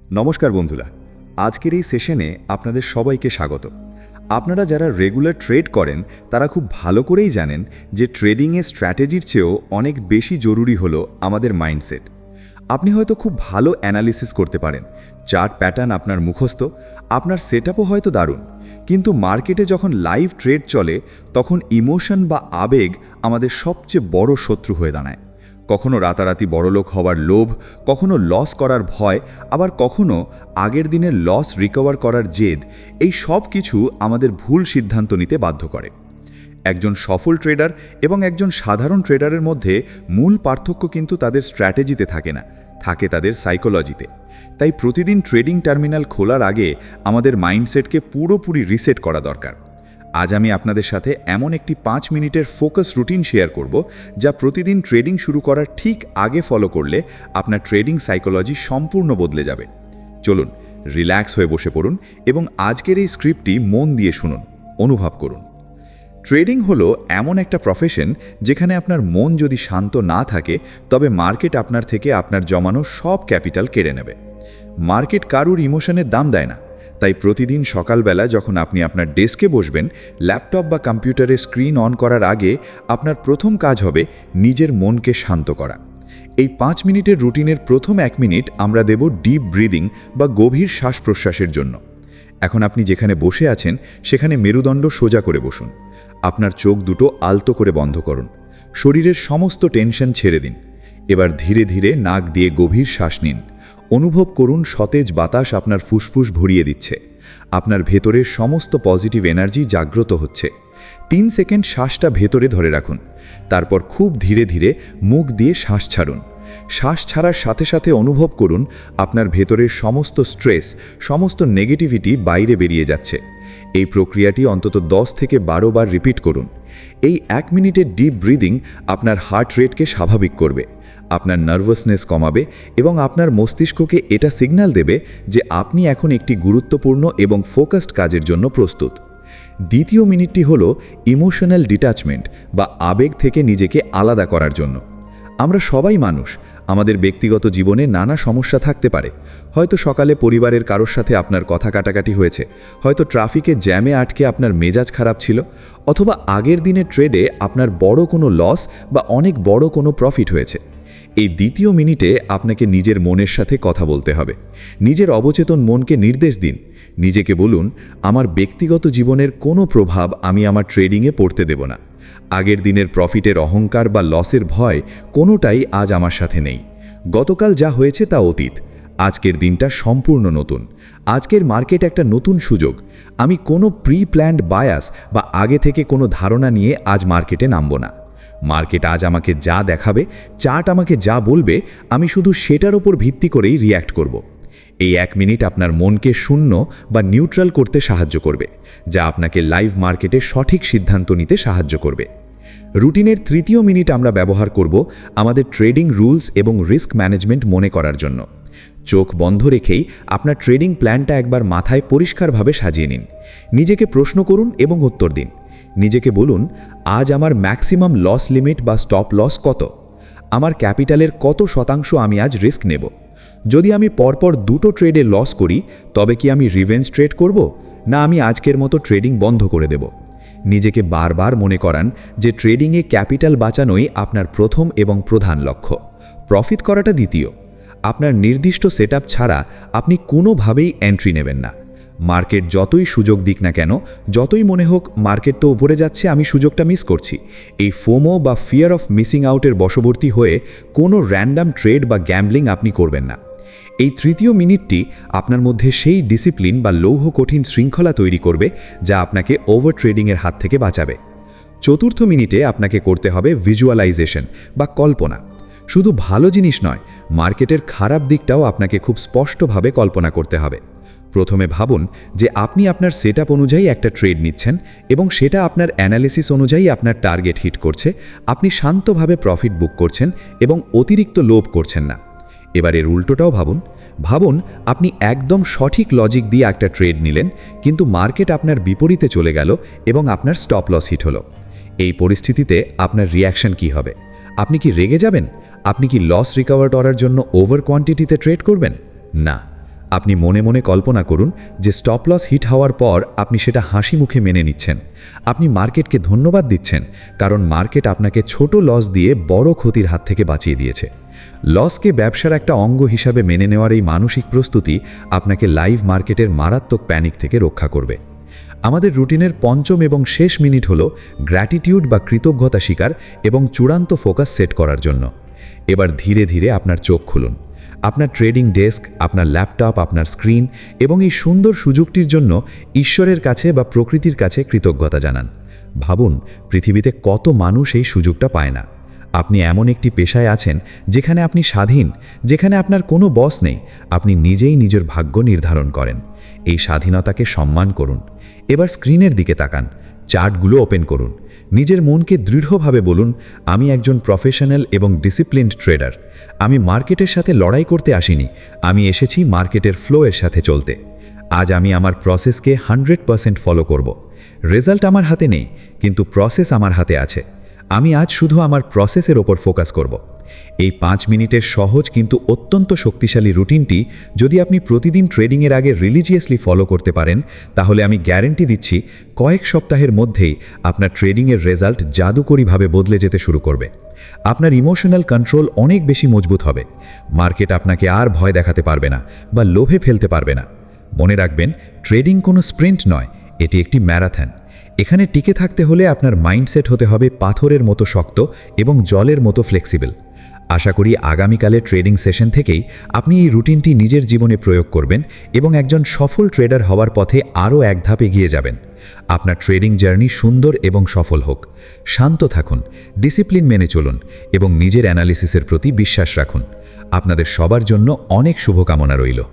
নমস্কার বন্ধুরা, আজকের এই সেশনে আপনাদের সবাইকে স্বাগত। আপনারা যারা রেগুলার ট্রেড করেন তারা খুব ভালো করেই জানেন যে ট্রেডিংয়ে স্ট্র্যাটেজির চেয়েও অনেক বেশি জরুরি হলো আমাদের মাইন্ডসেট। আপনি হয়তো খুব ভালো অ্যানালিসিস করতে পারেন, চার্ট প্যাটার্ন আপনার মুখস্থ, আপনার সেটআপও হয়তো দারুণ, কিন্তু মার্কেটে যখন লাইভ ট্রেড চলে তখন ইমোশন বা আবেগ আমাদের সবচেয়ে বড় শত্রু হয়ে দাঁড়ায়। কখনো রাতারাতি বড়লোক হওয়ার লোভ, কখনো লস করার ভয়, আবার কখনো আগের দিনের লস রিকভার করার জেদ, এই সব কিছু আমাদের ভুল সিদ্ধান্ত নিতে বাধ্য করে। একজন সফল ট্রেডার এবং একজন সাধারণ ট্রেডারের মধ্যে মূল পার্থক্য কিন্তু তাদের স্ট্র্যাটেজিতে থাকে না, থাকে তাদের সাইকোলজিতে। তাই প্রতিদিন ট্রেডিং টার্মিনাল খোলার আগে আমাদের মাইন্ডসেটকে পুরোপুরি রিসেট করা দরকার। আজ আমি আপনাদের সাথে এমন একটি 5 মিনিটের ফোকাস রুটিন শেয়ার করব যা প্রতিদিন ট্রেডিং শুরু করার ঠিক আগে ফলো করলে আপনার ট্রেডিং সাইকোলজি সম্পূর্ণ বদলে যাবে। চলুন রিল্যাক্স হয়ে বসে পড়ুন এবং আজকের এই স্ক্রিপ্টটি মন দিয়ে শুনুন, অনুভব করুন। ট্রেডিং হলো এমন একটা প্রফেশন যেখানে আপনার মন যদি শান্ত না থাকে তবে মার্কেট আপনার থেকে আপনার জমানো সব ক্যাপিটাল কেড়ে নেবে। মার্কেট কারুর ইমোশনের দাম দেয় না। তাই প্রতিদিন সকালবেলা যখন আপনি আপনার ডেস্কে বসবেন, ল্যাপটপ বা কম্পিউটারে স্ক্রিন অন করার আগে আপনার প্রথম কাজ হবে নিজের মনকে শান্ত করা। এই 5 মিনিটের রুটিনের প্রথম 1 মিনিট আমরা দেব ডিপ ব্রিদিং বা গভীর শ্বাস প্রশ্বাসের জন্য। এখন আপনি যেখানে বসে আছেন সেখানে মেরুদণ্ড সোজা করে বসুন। আপনার চোখ দুটো আলতো করে বন্ধ করুন। শরীরের সমস্ত টেনশন ছেড়ে দিন। এবার ধীরে ধীরে নাক দিয়ে গভীর শ্বাস নিন। অনুভব করুন সতেজ বাতাস আপনার ফুসফুস ভরিয়ে দিচ্ছে। আপনার ভেতরের সমস্ত পজিটিভ এনার্জি জাগ্রত হচ্ছে। 3 সেকেন্ড শ্বাসটা ভেতরে ধরে রাখুন। তারপর খুব ধীরে ধীরে মুখ দিয়ে শ্বাস ছাড়ুন। শ্বাস ছাড়ার সাথে সাথে অনুভব করুন আপনার ভেতরের সমস্ত স্ট্রেস, সমস্ত নেগেটিভিটি বাইরে বেরিয়ে যাচ্ছে। এই প্রক্রিয়াটি অন্তত 10 থেকে 12 বার রিপিট করুন। এই 1 মিনিটের ডিপ ব্রিদিং আপনার হার্ট রেটকে স্বাভাবিক করবে, আপনার নার্ভাসনেস কমাবে এবং আপনার মস্তিষ্ককে এটা সিগন্যাল দেবে যে আপনি এখন একটি গুরুত্বপূর্ণ এবং ফোকাসড কাজের জন্য প্রস্তুত। দ্বিতীয় মিনিটটি হল ইমোশনাল ডিট্যাচমেন্ট বা আবেগ থেকে নিজেকে আলাদা করার জন্য। আমরা সবাই মানুষ, আমাদের ব্যক্তিগত জীবনে নানা সমস্যা থাকতে পারে। হয়তো সকালে পরিবারের কারোর সাথে আপনার কথা কাটাকাটি হয়েছে, হয়তো ট্রাফিকে জ্যামে আটকে আপনার মেজাজ খারাপ ছিল, অথবা আগের দিনের ট্রেডে আপনার বড় কোনো লস বা অনেক বড় কোনো প্রফিট হয়েছে। এই দ্বিতীয় মিনিটে আপনাকে নিজের মনের সাথে কথা বলতে হবে। নিজের অবচেতন মনকে নির্দেশ দিন। নিজেকে বলুন, আমার ব্যক্তিগত জীবনের কোনো প্রভাব আমি আমার ট্রেডিংয়ে পড়তে দেব না। আগের দিনের প্রফিটের অহংকার বা লসের ভয় কোনোটাই আজ আমার সাথে নেই। গতকাল যা হয়েছে তা অতীত। আজকের দিনটা সম্পূর্ণ নতুন। আজকের মার্কেট একটা নতুন সুযোগ। আমি কোনো প্রি প্ল্যান্ড বায়াস বা আগে থেকে কোনো ধারণা নিয়ে আজ মার্কেটে নামব না। মার্কেট আজ আমাকে যা দেখাবে, চার্ট আমাকে যা বলবে, আমি শুধু সেটার ওপর ভিত্তি করেই রিয়্যাক্ট করব। এই 1 মিনিট আপনার মনকে শূন্য বা নিউট্রাল করতে সাহায্য করবে, যা আপনাকে লাইভ মার্কেটে সঠিক সিদ্ধান্ত নিতে সাহায্য করবে। রুটিনের তৃতীয় মিনিট আমরা ব্যবহার করব আমাদের ট্রেডিং রুলস এবং রিস্ক ম্যানেজমেন্ট মনে করার জন্য। চোখ বন্ধ রেখেই আপনার ট্রেডিং প্ল্যানটা একবার মাথায় পরিষ্কারভাবে সাজিয়ে নিন। নিজেকে প্রশ্ন করুন এবং উত্তর দিন। নিজেকে বলুন, আজ আমার ম্যাক্সিমাম লস লিমিট বা স্টপ লস কত? আমার ক্যাপিটালের কত শতাংশ আমি আজ রিস্ক নেব? যদি আমি পরপর 2টো ট্রেডে লস করি তবে কি আমি রিভেঞ্জ ট্রেড করব, না আমি আজকের মতো ট্রেডিং বন্ধ করে দেব? নিজেকে বারবার মনে করান যে ট্রেডিংয়ে ক্যাপিটাল বাঁচানোই আপনার প্রথম এবং প্রধান লক্ষ্য, প্রফিট করাটা দ্বিতীয়। আপনার নির্দিষ্ট সেটআপ ছাড়া আপনি কোনোভাবেই এন্ট্রি নেবেন না। মার্কেট যতই সুযোগ দিক না কেন, যতই মনে হোক মার্কেট তো উপরে যাচ্ছে, আমি সুযোগটা মিস করছি, এই ফোমো বা ফিয়ার অফ মিসিং আউটের বশবর্তী হয়ে কোনো র্যান্ডাম ট্রেড বা গ্যাম্বলিং আপনি করবেন না। এই তৃতীয় মিনিটটি আপনার মধ্যে সেই ডিসিপ্লিন বা লৌহ কঠিন শৃঙ্খলা তৈরি করবে যা আপনাকে ওভার ট্রেডিংয়ের হাত থেকে বাঁচাবে। চতুর্থ মিনিটে আপনাকে করতে হবে ভিজুয়ালাইজেশন বা কল্পনা। শুধু ভালো জিনিস নয়, মার্কেটের খারাপ দিকটাও আপনাকে খুব স্পষ্টভাবে কল্পনা করতে হবে। প্রথমে ভাবুন যে আপনি আপনার সেটআপ অনুযায়ী একটা ট্রেড নিচ্ছেন এবং সেটা আপনার অ্যানালিসিস অনুযায়ী আপনার টার্গেট হিট করছে। আপনি শান্তভাবে প্রফিট বুক করছেন এবং অতিরিক্ত লোভ করছেন না। এবার এর উল্টোটাও ভাবুন আপনি একদম সঠিক লজিক দিয়ে একটা ট্রেড নিলেন, কিন্তু মার্কেট আপনার বিপরীতে চলে গেল এবং আপনার স্টপ লস হিট হলো। এই পরিস্থিতিতে আপনার রিয়াকশন কি হবে? আপনি কি রেগে যাবেন? আপনি কি লস রিকভার করার জন্য ওভার কোয়ান্টিটিতে ট্রেড করবেন? না, আপনি মনে মনে কল্পনা করুন যে স্টপ লস হিট হওয়ার পর আপনি সেটা হাসি মুখে মেনে নিচ্ছেন। আপনি মার্কেটকে ধন্যবাদ দিচ্ছেন, কারণ মার্কেট আপনাকে ছোট লস দিয়ে বড় ক্ষতির হাত থেকে বাঁচিয়ে দিয়েছে। লসকে ব্যবসার একটা অঙ্গ হিসাবে মেনে নেওয়ার এই মানসিক প্রস্তুতি আপনাকে লাইভ মার্কেটের মারাত্মক প্যানিক থেকে রক্ষা করবে। আমাদের রুটিনের পঞ্চম এবং শেষ মিনিট হল গ্র্যাটিটিউড বা কৃতজ্ঞতা স্বীকার এবং চূড়ান্ত ফোকাস সেট করার জন্য। এবার ধীরে ধীরে আপনার চোখ খুলুন। আপনার ট্রেডিং ডেস্ক, আপনার ল্যাপটপ, আপনার স্ক্রিন এবং এই সুন্দর সুযোগটির জন্য ঈশ্বরের কাছে বা প্রকৃতির কাছে কৃতজ্ঞতা জানান। ভাবুন, পৃথিবীতে কত মানুষ এই সুযোগটা পায় না। আপনি এমন একটি পেশায় আছেন যেখানে আপনি স্বাধীন, যেখানে আপনার কোনো বস নেই, আপনি নিজেই নিজের ভাগ্য নির্ধারণ করেন। এই স্বাধীনতাকে সম্মান করুন। এবার স্ক্রিনের দিকে তাকান, চার্টগুলো ওপেন করুন। নিজের মনকে দৃঢ়ভাবে বলুন, আমি একজন প্রফেশনাল এবং ডিসিপ্লিনড ট্রেডার। আমি মার্কেটের সাথে লড়াই করতে আসিনি, আমি এসেছি মার্কেটের ফ্লোয়ের সাথে চলতে। আজ আমি আমার প্রসেসকে 100% ফলো করব। রেজাল্ট আমার হাতে নেই, কিন্তু প্রসেস আমার হাতে আছে। আমি আজ শুধু আমার প্রসেসের ওপর ফোকাস করব। এই 5 মিনিটের সহজ কিন্তু অত্যন্ত শক্তিশালী রুটিনটি যদি আপনি প্রতিদিন ট্রেডিংয়ের আগে রিলিজিয়াসলি ফলো করতে পারেন, তাহলে আমি গ্যারান্টি দিচ্ছি কয়েক সপ্তাহের মধ্যেই আপনার ট্রেডিংয়ের রেজাল্ট জাদুকরীভাবে বদলে যেতে শুরু করবে। আপনার ইমোশনাল কন্ট্রোল অনেক বেশি মজবুত হবে। মার্কেট আপনাকে আর ভয় দেখাতে পারবে না বা লোভে ফেলতে পারবে না। মনে রাখবেন, ট্রেডিং কোনো স্প্রিন্ট নয়, এটি একটি ম্যারাথন। এখানে টিকে থাকতে হলে আপনার মাইন্ডসেট হতে হবে পাথরের মতো শক্ত এবং জলের মতো ফ্লেক্সিবল। আশা করি আগামীকালের ট্রেডিং সেশন থেকেই আপনি এই রুটিনটি নিজের জীবনে প্রয়োগ করবেন এবং একজন সফল ট্রেডার হওয়ার পথে আরও এক ধাপ এগিয়ে যাবেন। আপনার ট্রেডিং জার্নি সুন্দর এবং সফল হোক। শান্ত থাকুন, ডিসিপ্লিন মেনে চলুন এবং নিজের অ্যানালিসিসের প্রতি বিশ্বাস রাখুন। আপনাদের সবার জন্য অনেক শুভকামনা রইল।